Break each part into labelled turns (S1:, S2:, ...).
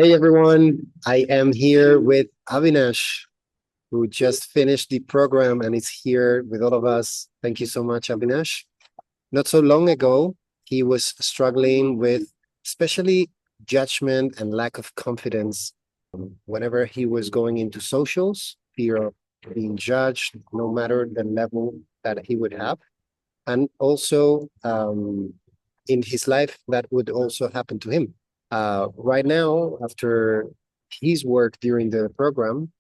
S1: Hey everyone, I am here with Abinash, who just finished the program and is here with all of us. Thank you so much, Abinash. Not so long ago, he was struggling with especially judgment and lack of confidence whenever he was going into socials, fear of being judged, no matter the level that he would have. And also in his life, that would also happen to him. Right now, after his work during the program,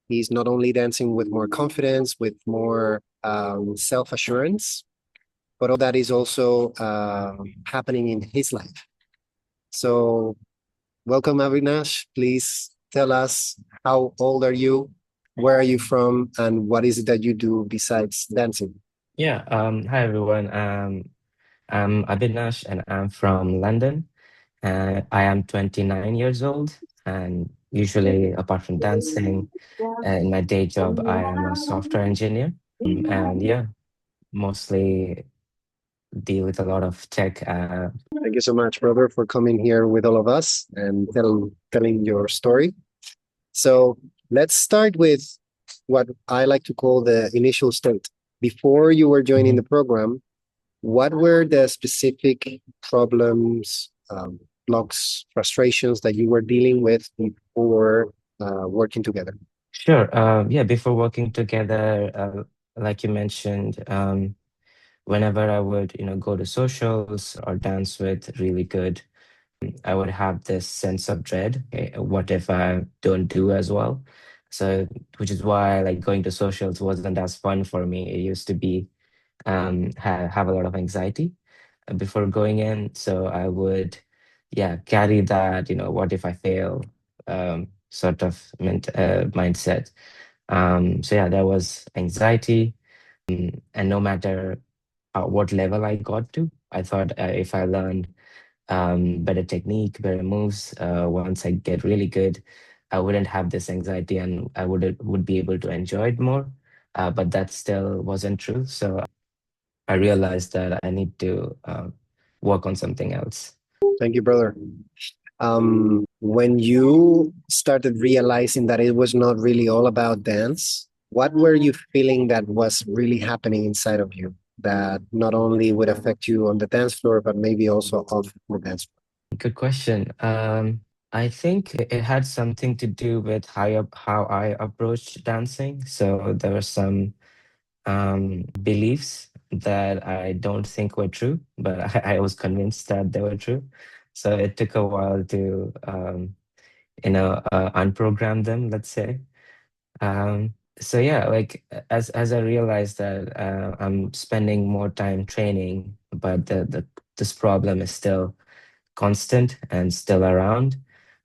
S1: he's not only dancing with more confidence, with more self assurance, but all that is also happening in his life. So, welcome, Avinash. Please tell us, how old are you? Where are you from? And what is it that you do besides dancing?
S2: Yeah, hi everyone. I'm Abinash and I'm from London. I am 29 years old, and usually, apart from dancing, in my day job, I am a software engineer. And yeah, mostly deal with a lot of tech.
S1: Thank you so much, brother, for coming here with all of us and telling your story. So let's start with what I like to call the initial state. Before you were joining
S2: Mhm.
S1: the program, what were the specific problems, blocks, frustrations that you were dealing with before working together?
S2: Sure. Yeah, before working together, like you mentioned, whenever I would, go to socials or dance with really good, I would have this sense of dread. Okay, what if I don't do as well? So, which is why like going to socials wasn't as fun for me. It used to be have a lot of anxiety before going in. So I would, yeah, carry that, what if I fail, sort of mindset. So yeah, there was anxiety, and no matter what level I got to, I thought if I learned better technique, better moves. Once I get really good, I wouldn't have this anxiety and I would be able to enjoy it more. But that still wasn't true. So I realized that I need to work on something else.
S1: Thank you, brother. When you started realizing that it was not really all about dance, what were you feeling that was really happening inside of you that not only would affect you on the dance floor, but maybe also off the dance floor?
S2: Good question. I think it had something to do with how I approached dancing. So there were some beliefs that I don't think were true, but I was convinced that they were true. So it took a while to, unprogram them, let's say. So yeah, like as I realized that I'm spending more time training, but this problem is still constant and still around.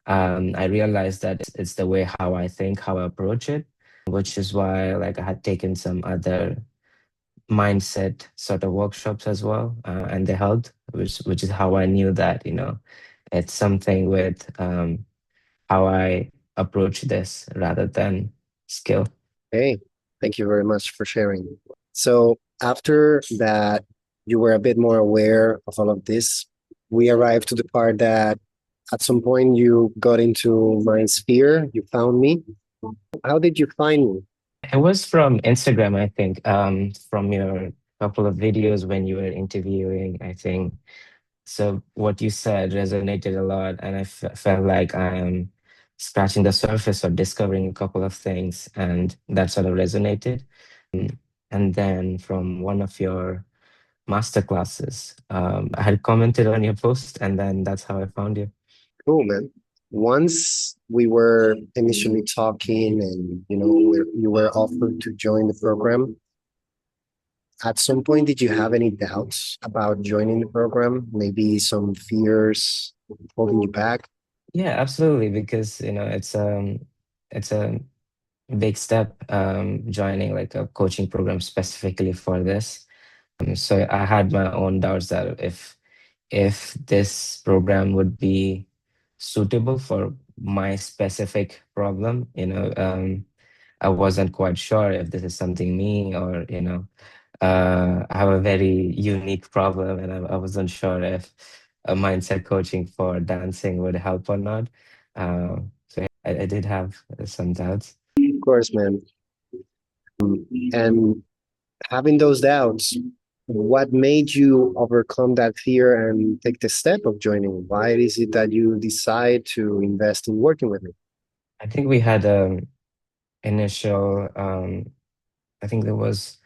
S2: I realized that it's the way how I think, how I approach it, which is why like I had taken some other mindset sort of workshops as well, and they helped, which is how I knew that it's something with how I approach this rather than skill.
S1: Hey, thank you very much for sharing. So after that, you were a bit more aware of all of this. We arrived to the part that at some point you got into my sphere, you found me. How did you find me?
S2: It was from Instagram, I think, from your couple of videos when you were interviewing, I think. So what you said resonated a lot, and I felt like I am scratching the surface or discovering a couple of things, and that sort of resonated. And then from one of your master classes, I had commented on your post, and then that's how I found you.
S1: Cool, man. Once we were initially talking and you were offered to join the program, at some point did you have any doubts about joining the program? Maybe some fears holding you back?
S2: Yeah, absolutely, because it's a big step joining like a coaching program specifically for this. So I had my own doubts that if this program would be suitable for my specific problem, I wasn't quite sure if this is something me or I have a very unique problem, and I wasn't sure if a mindset coaching for dancing would help or not. So yeah, I did have some doubts.
S1: Of course, man. And having those doubts, what made you overcome that fear and take the step of joining? Why is it that you decide to invest in working with me?
S2: I think we had initial I think there was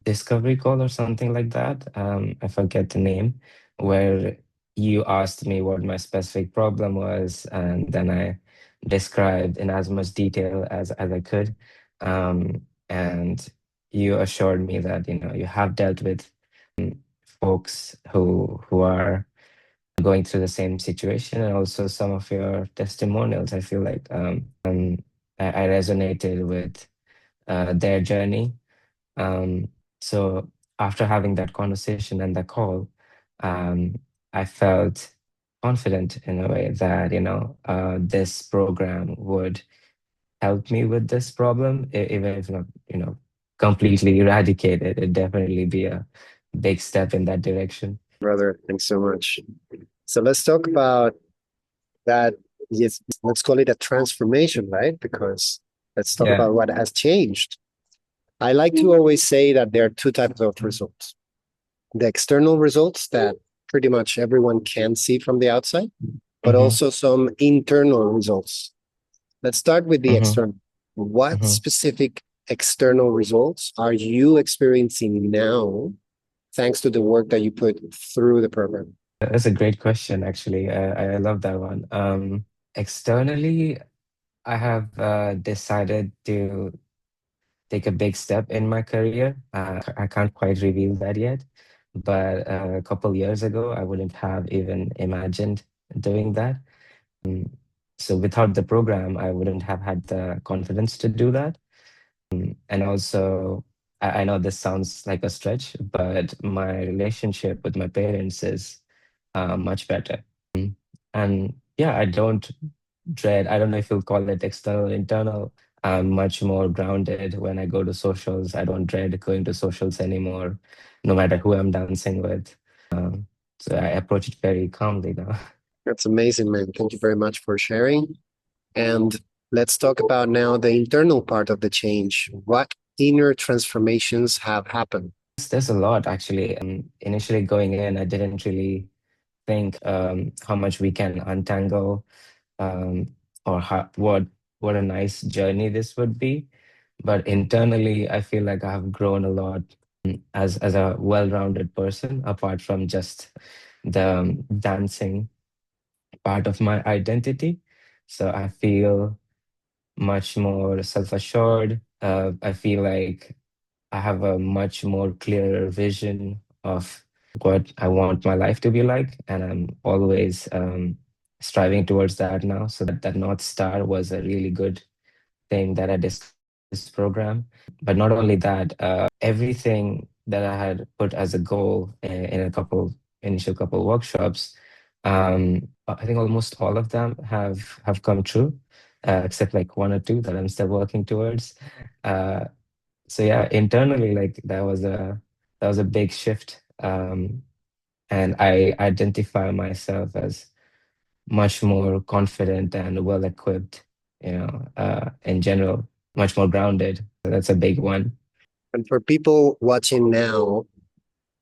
S2: discovery call or something like that. I forget the name, where you asked me what my specific problem was, and then I described in as much detail as I could. And you assured me that, you have dealt with folks who are going through the same situation, and also some of your testimonials. I feel like I resonated with their journey. um, so after having that conversation and the call, um, I felt confident in a way that, this program would help me with this problem, even if not, completely eradicate it. It'd definitely be a big step in that direction.
S1: Brother, thanks so much. So let's talk about that. Yes, let's call it a transformation, right? Because let's talk
S2: Yeah.
S1: about what has changed. I like to always say that there are two types of results: the external results that pretty much everyone can see from the outside, but
S2: Mm-hmm.
S1: also some internal results. Let's start with the
S2: Mm-hmm.
S1: external. What
S2: Mm-hmm.
S1: specific external results are you experiencing now thanks to the work that you put through the program?
S2: That's a great question, actually. I love that one. Externally, I have decided to take a big step in my career. I can't quite reveal that yet, but a couple years ago, I wouldn't have even imagined doing that. Mm, So without the program, I wouldn't have had the confidence to do that. And also, I know this sounds like a stretch, but my relationship with my parents is much better. And yeah, I don't know if you'll call it external, internal. I'm much more grounded when I go to socials. I don't dread going to socials anymore, no matter who I'm dancing with. Um, so I approach it very calmly now.
S1: That's amazing, man. Thank you very much for sharing. And let's talk about now the internal part of the change. What inner transformations have happened?
S2: There's a lot, actually. Initially going in, I didn't really think how much we can untangle, um, or what a nice journey this would be. But internally, I feel like I have grown a lot as a well-rounded person, apart from just the dancing part of my identity. So I feel much more self-assured. I feel like I have a much more clearer vision of what I want my life to be like, and I'm always striving towards that now. So that North Star was a really good thing that I discovered in this program. But not only that, everything that I had put as a goal in a initial couple workshops, I think almost all of them have come true, except like one or two that I'm still working towards. Uh, so yeah, internally, like that was a big shift, and I identify myself as much more confident and well equipped, in general, much more grounded. So that's a big one.
S1: And for people watching now,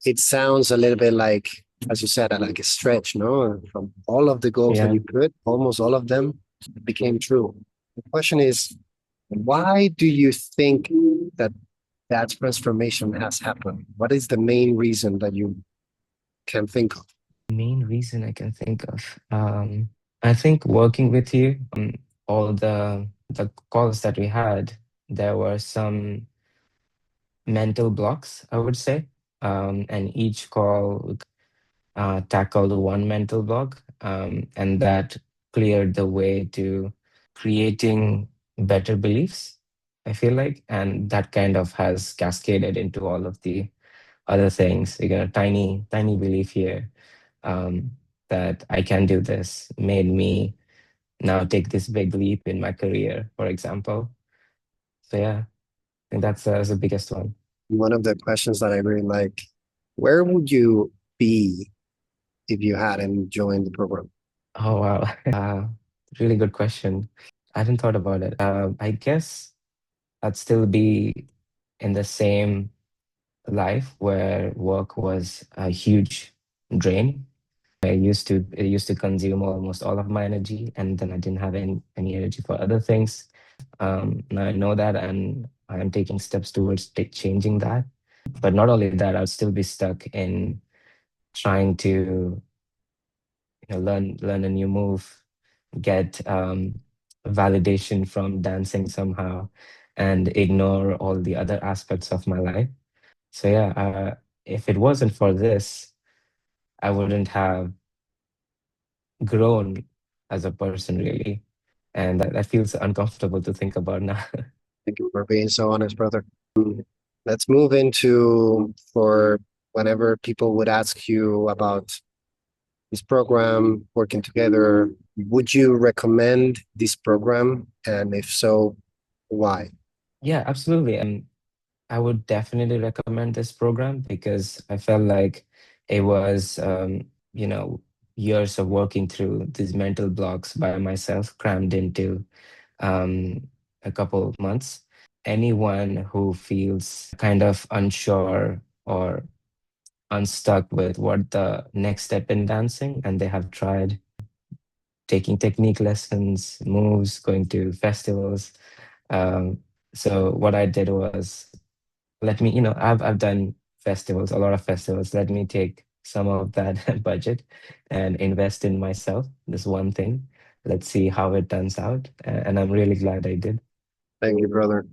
S1: it sounds a little bit like, as you said, like a stretch, no? From all of the goals that
S2: Yeah.
S1: you put, almost all of them became true. The question is, why do you think that that transformation has happened? What is the main reason that you can think of?
S2: Main reason I can think of, I think working with you, all the calls that we had, there were some mental blocks, I would say, and each call tackled one mental block, and that cleared the way to creating better beliefs, I feel like. And that kind of has cascaded into all of the other things. You got a tiny belief here, um, that I can do this made me now take this big leap in my career, for example. So yeah, I think that's the biggest one.
S1: One of the questions that I really like, where would you be if you hadn't joined the program?
S2: Oh wow. Really good question. I hadn't thought about it. I guess I'd still be in the same life where work was a huge drain. It used to consume almost all of my energy, and then I didn't have any energy for other things. Now I know that, and I am taking steps towards changing that. But not only that, I'll still be stuck in trying to learn a new move, get validation from dancing somehow, and ignore all the other aspects of my life. So yeah, if it wasn't for this, I wouldn't have grown as a person really, and that feels uncomfortable to think about now.
S1: Thank you for being so honest, brother. Let's move into for whenever people would ask you about this program, working together, would you recommend this program? And if so, why?
S2: Yeah, absolutely. I would definitely recommend this program because I felt like it was, you know, years of working through these mental blocks by myself, crammed into a couple of months. Anyone who feels kind of unsure or unstuck with what the next step in dancing, and they have tried taking technique lessons, moves, going to festivals. Um, so what I did was let me, I've done festivals, a lot of festivals. Let me take some of that budget and invest in myself, this one thing. Let's see how it turns out. And I'm really glad I did.
S1: Thank you, brother.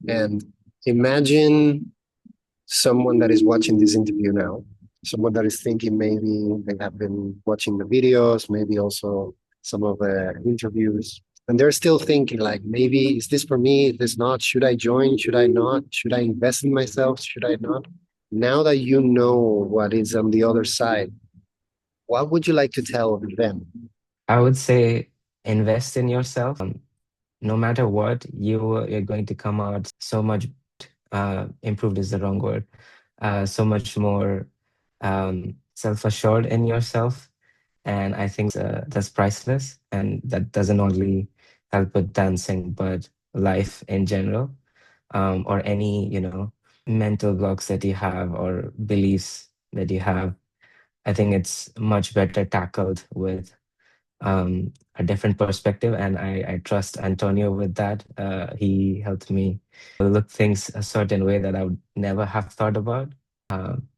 S1: And imagine someone that is watching this interview now, someone that is thinking maybe they have been watching the videos, maybe also some of the interviews, and they're still thinking like, maybe is this for me? Is this not? Should I join? Should I not? Should I invest in myself? Should I not? Now that you know what is on the other side, what would you like to tell them?
S2: I would say invest in yourself. No matter what, you're going to come out so much improved is the wrong word. So much more self-assured in yourself. And I think that's priceless. And that doesn't only help with dancing, but life in general, or any, mental blocks that you have or beliefs that you have. I think it's much better tackled with a different perspective. And I trust Antonio with that. He helped me look things a certain way that I would never have thought about. Um,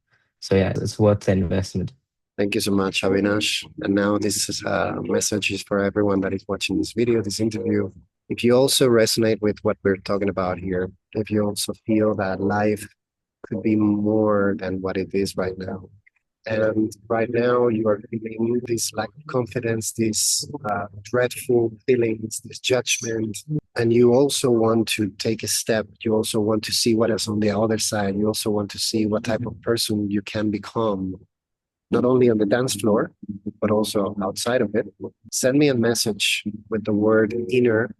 S2: so yeah, it's worth the investment.
S1: Thank you so much, Avinash. And now this is a message is for everyone that is watching this video, this interview. If you also resonate with what we're talking about here, if you also feel that life could be more than what it is right now, and right now you are feeling this lack of confidence, this dreadful feelings, this judgment, and you also want to take a step, you also want to see what is on the other side, you also want to see what type of person you can become not only on the dance floor, but also outside of it, send me a message with the word inner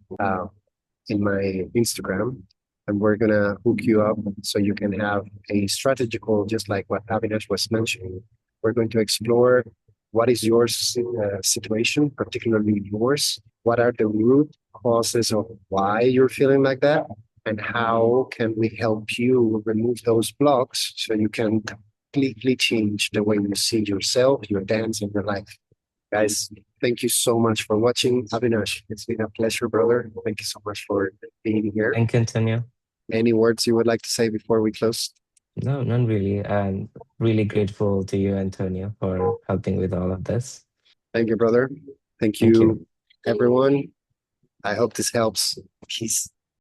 S1: in my Instagram. And we're going to hook you up so you can have a strategy call, just like what Abinash was mentioning. We're going to explore what is your situation, particularly yours. What are the root causes of why you're feeling like that? And how can we help you remove those blocks so you can completely change the way you see yourself, your dance, and your life. Guys, thank you so much for watching. Avinash, it's been a pleasure, brother. Thank you so much for being here.
S2: Thank you, Antonio.
S1: Any words you would like to say before we close?
S2: No, none really. I'm really grateful to you, Antonio, for helping with all of this.
S1: Thank you, brother. Thank
S2: Thank you.
S1: you, everyone. I hope this helps. Peace.